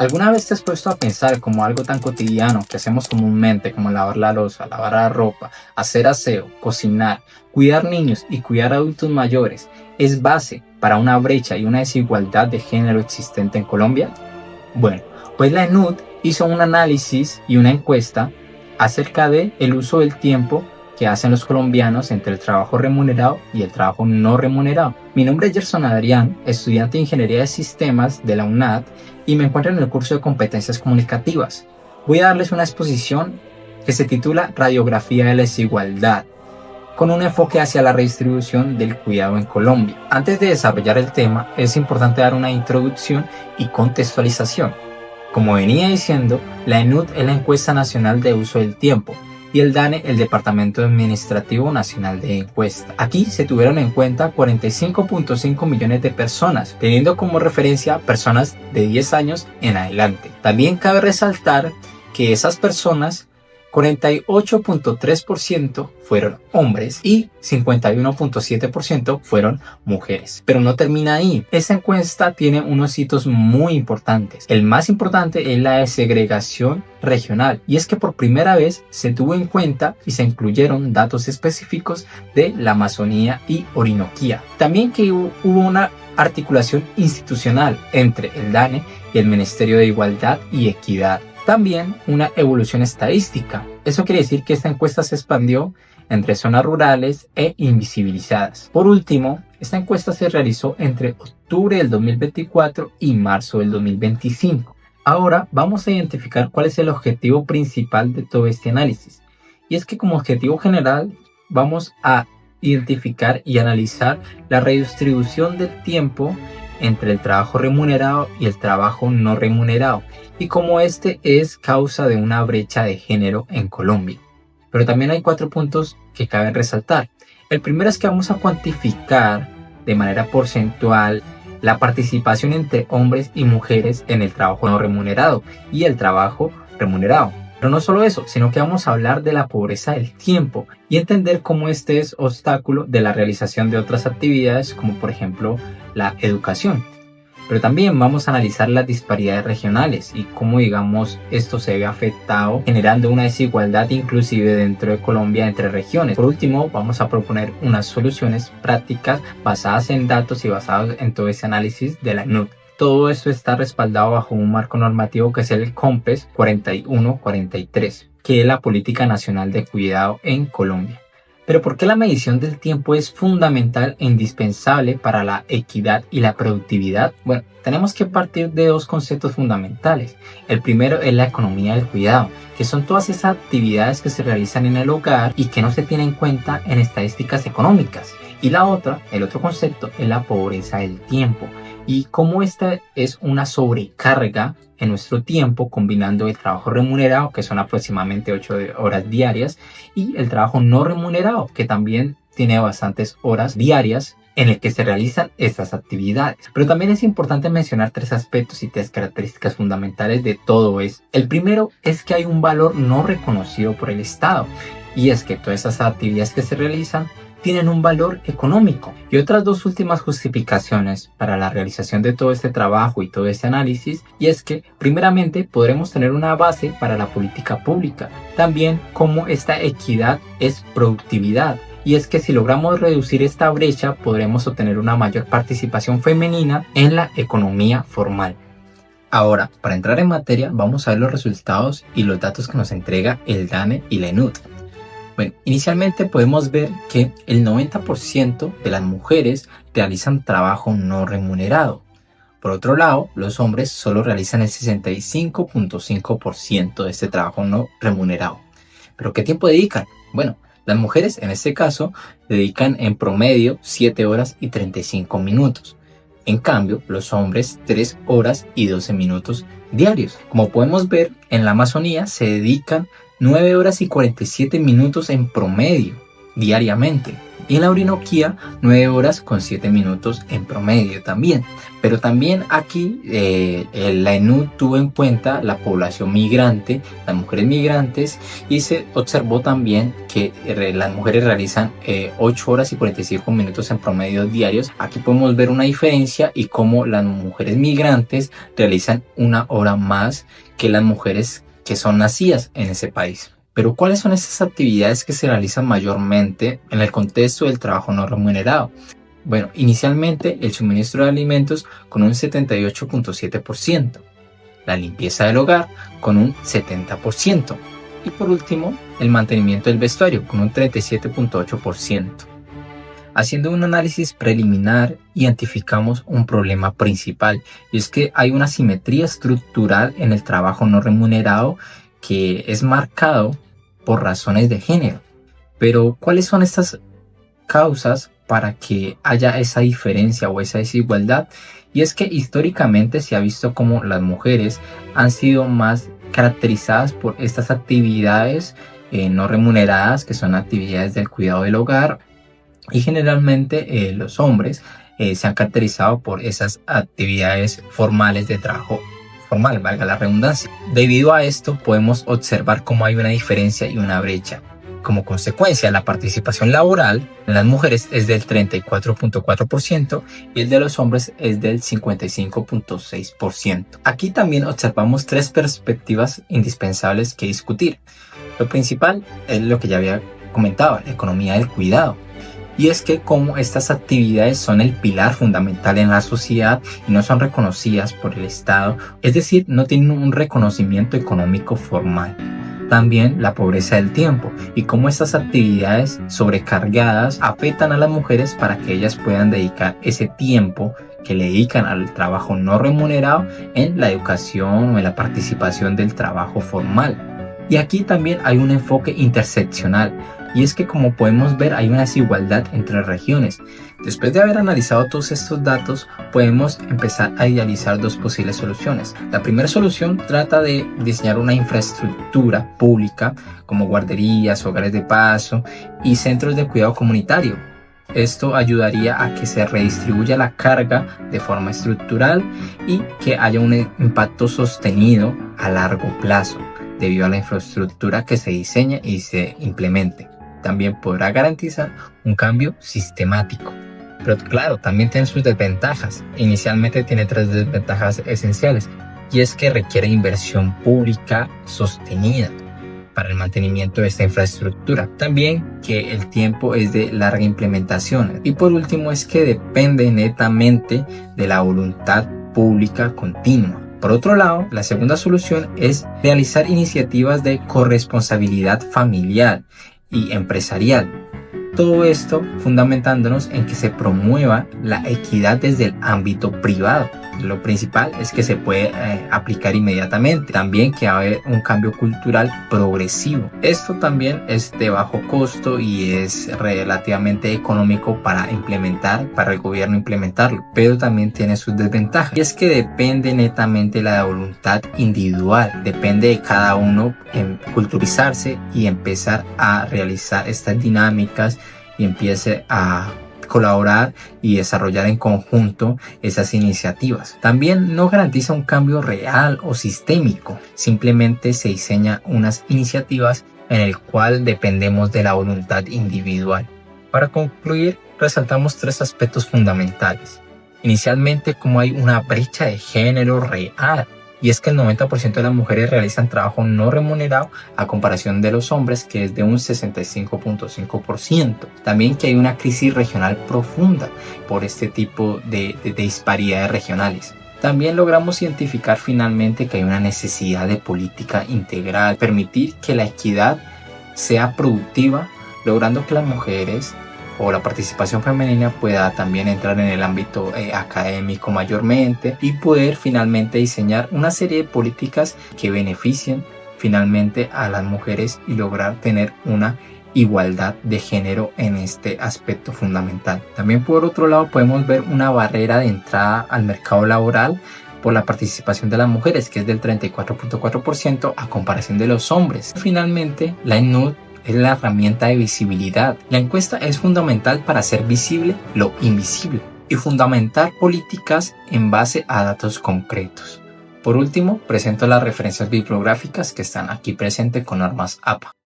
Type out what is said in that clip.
¿Alguna vez te has puesto a pensar como algo tan cotidiano que hacemos comúnmente como lavar la loza, lavar la ropa, hacer aseo, cocinar, cuidar niños y cuidar adultos mayores es base para una brecha y una desigualdad de género existente en Colombia? Bueno, pues la ENUD hizo un análisis y una encuesta acerca de el uso del tiempo que hacen los colombianos entre el trabajo remunerado y el trabajo no remunerado. Mi nombre es Gerson Adrián, estudiante de Ingeniería de Sistemas de la UNAD y me encuentro en el curso de Competencias Comunicativas. Voy a darles una exposición que se titula Radiografía de la Desigualdad, con un enfoque hacia la redistribución del cuidado en Colombia. Antes de desarrollar el tema, es importante dar una introducción y contextualización. Como venía diciendo, la ENUD es la Encuesta Nacional de Uso del Tiempo y el DANE el Departamento Administrativo Nacional de Encuesta. Aquí se tuvieron en cuenta 45.5 millones de personas, teniendo como referencia personas de 10 años en adelante. También cabe resaltar que esas personas 48.3% fueron hombres y 51.7% fueron mujeres. Pero no termina ahí. Esta encuesta tiene unos hitos muy importantes. El más importante es la desegregación regional, y es que por primera vez se tuvo en cuenta y se incluyeron datos específicos de la Amazonía y Orinoquía. También que hubo una articulación institucional entre el DANE y el Ministerio de Igualdad y Equidad. También una evolución estadística. Eso quiere decir que esta encuesta se expandió entre zonas rurales e invisibilizadas. Por último, esta encuesta se realizó entre octubre del 2024 y marzo del 2025. Ahora vamos a identificar cuál es el objetivo principal de todo este análisis. Y es que como objetivo general vamos a identificar y analizar la redistribución del tiempo entre el trabajo remunerado y el trabajo no remunerado, y cómo este es causa de una brecha de género en Colombia. Pero también hay 4 puntos que caben resaltar. El primero es que vamos a cuantificar de manera porcentual la participación entre hombres y mujeres en el trabajo no remunerado y el trabajo remunerado. Pero no solo eso, sino que vamos a hablar de la pobreza del tiempo y entender cómo este es obstáculo de la realización de otras actividades, como por ejemplo la educación. Pero también vamos a analizar las disparidades regionales y cómo, digamos, esto se ve afectado, generando una desigualdad inclusive dentro de Colombia entre regiones. Por último, vamos a proponer unas soluciones prácticas basadas en datos y basadas en todo ese análisis de la ENUD. Todo esto está respaldado bajo un marco normativo que es el COMPES 4143, que es la Política Nacional de Cuidado en Colombia. Pero ¿por qué la medición del tiempo es fundamental e indispensable para la equidad y la productividad? Bueno, tenemos que partir de 2 conceptos fundamentales. El primero es la economía del cuidado, que son todas esas actividades que se realizan en el hogar y que no se tienen en cuenta en estadísticas económicas. Y el otro concepto es la pobreza del tiempo, y cómo esta es una sobrecarga en nuestro tiempo, combinando el trabajo remunerado, que son aproximadamente 8 horas diarias, y el trabajo no remunerado, que también tiene bastantes horas diarias en el que se realizan estas actividades. Pero también es importante mencionar 3 aspectos y 3 características fundamentales de todo esto. El primero es que hay un valor no reconocido por el Estado, y es que todas esas actividades que se realizan tienen un valor económico. Y otras 2 últimas justificaciones para la realización de todo este trabajo y todo este análisis, y es que primeramente podremos tener una base para la política pública, también como esta equidad es productividad, y es que si logramos reducir esta brecha podremos obtener una mayor participación femenina en la economía formal. Ahora, para entrar en materia, vamos a ver los resultados y los datos que nos entrega el DANE y la ENUD. Bueno, inicialmente podemos ver que el 90% de las mujeres realizan trabajo no remunerado. Por otro lado, los hombres solo realizan el 65.5% de este trabajo no remunerado. ¿Pero qué tiempo dedican? Bueno, las mujeres en este caso dedican en promedio 7 horas y 35 minutos. En cambio, los hombres 3 horas y 12 minutos diarios. Como podemos ver, en la Amazonía se dedican 9 horas y 47 minutos en promedio. diariamente. Y en la Orinoquía 9 horas con 7 minutos en promedio también. Pero también aquí la ENUD tuvo en cuenta la población migrante, las mujeres migrantes, y se observó también que las mujeres realizan 8 horas y 45 minutos en promedio diarios. Aquí podemos ver una diferencia y cómo las mujeres migrantes realizan 1 hora más que las mujeres que son nacidas en ese país. Pero ¿cuáles son estas actividades que se realizan mayormente en el contexto del trabajo no remunerado? Bueno, inicialmente el suministro de alimentos con un 78.7%, la limpieza del hogar con un 70% y por último el mantenimiento del vestuario con un 37.8%. Haciendo un análisis preliminar, identificamos un problema principal y es que hay una asimetría estructural en el trabajo no remunerado que es marcado por razones de género. Pero ¿cuáles son estas causas para que haya esa diferencia o esa desigualdad? Y es que históricamente se ha visto como las mujeres han sido más caracterizadas por estas actividades no remuneradas, que son actividades del cuidado del hogar, y generalmente los hombres se han caracterizado por esas actividades formales de trabajo formal, valga la redundancia. Debido a esto podemos observar cómo hay una diferencia y una brecha. Como consecuencia, la participación laboral de las mujeres es del 34.4% y el de los hombres es del 55.6%. Aquí también observamos 3 perspectivas indispensables que discutir. Lo principal es lo que ya había comentado, la economía del cuidado. Y es que como estas actividades son el pilar fundamental en la sociedad y no son reconocidas por el Estado, es decir, no tienen un reconocimiento económico formal. También la pobreza del tiempo y cómo estas actividades sobrecargadas afectan a las mujeres para que ellas puedan dedicar ese tiempo que le dedican al trabajo no remunerado en la educación o en la participación del trabajo formal. Y aquí también hay un enfoque interseccional. Y es que como podemos ver hay una desigualdad entre regiones. Después de haber analizado todos estos datos, podemos empezar a idealizar 2 posibles soluciones. La primera solución trata de diseñar una infraestructura pública como guarderías, hogares de paso y centros de cuidado comunitario. Esto ayudaría a que se redistribuya la carga de forma estructural y que haya un impacto sostenido a largo plazo debido a la infraestructura que se diseñe y se implemente. También podrá garantizar un cambio sistemático. Pero claro, también tiene sus desventajas. Inicialmente tiene 3 desventajas esenciales y es que requiere inversión pública sostenida para el mantenimiento de esta infraestructura. También que el tiempo es de larga implementación. Y por último es que depende netamente de la voluntad pública continua. Por otro lado, la segunda solución es realizar iniciativas de corresponsabilidad familiar y empresarial. Todo esto fundamentándonos en que se promueva la equidad desde el ámbito privado. Lo principal es que se puede aplicar inmediatamente. También que va a haber un cambio cultural progresivo. Esto también es de bajo costo y es relativamente económico para implementar, para el gobierno implementarlo. Pero también tiene sus desventajas. Y es que depende netamente de la voluntad individual. Depende de cada uno en culturizarse y empezar a realizar estas dinámicas y empiece a colaborar y desarrollar en conjunto esas iniciativas. También no garantiza un cambio real o sistémico, simplemente se diseña unas iniciativas en el cual dependemos de la voluntad individual. Para concluir, resaltamos 3 aspectos fundamentales. Inicialmente, como hay una brecha de género real, y es que el 90% de las mujeres realizan trabajo no remunerado a comparación de los hombres, que es de un 65.5%. También que hay una crisis regional profunda por este tipo de disparidades regionales. También logramos identificar finalmente que hay una necesidad de política integral, permitir que la equidad sea productiva, logrando que las mujeres o la participación femenina pueda también entrar en el ámbito académico mayormente y poder finalmente diseñar una serie de políticas que beneficien finalmente a las mujeres y lograr tener una igualdad de género en este aspecto fundamental. También por otro lado podemos ver una barrera de entrada al mercado laboral por la participación de las mujeres, que es del 34.4% a comparación de los hombres. Finalmente, la ENUD es la herramienta de visibilidad. La encuesta es fundamental para hacer visible lo invisible y fundamentar políticas en base a datos concretos. Por último, presento las referencias bibliográficas que están aquí presentes con normas APA.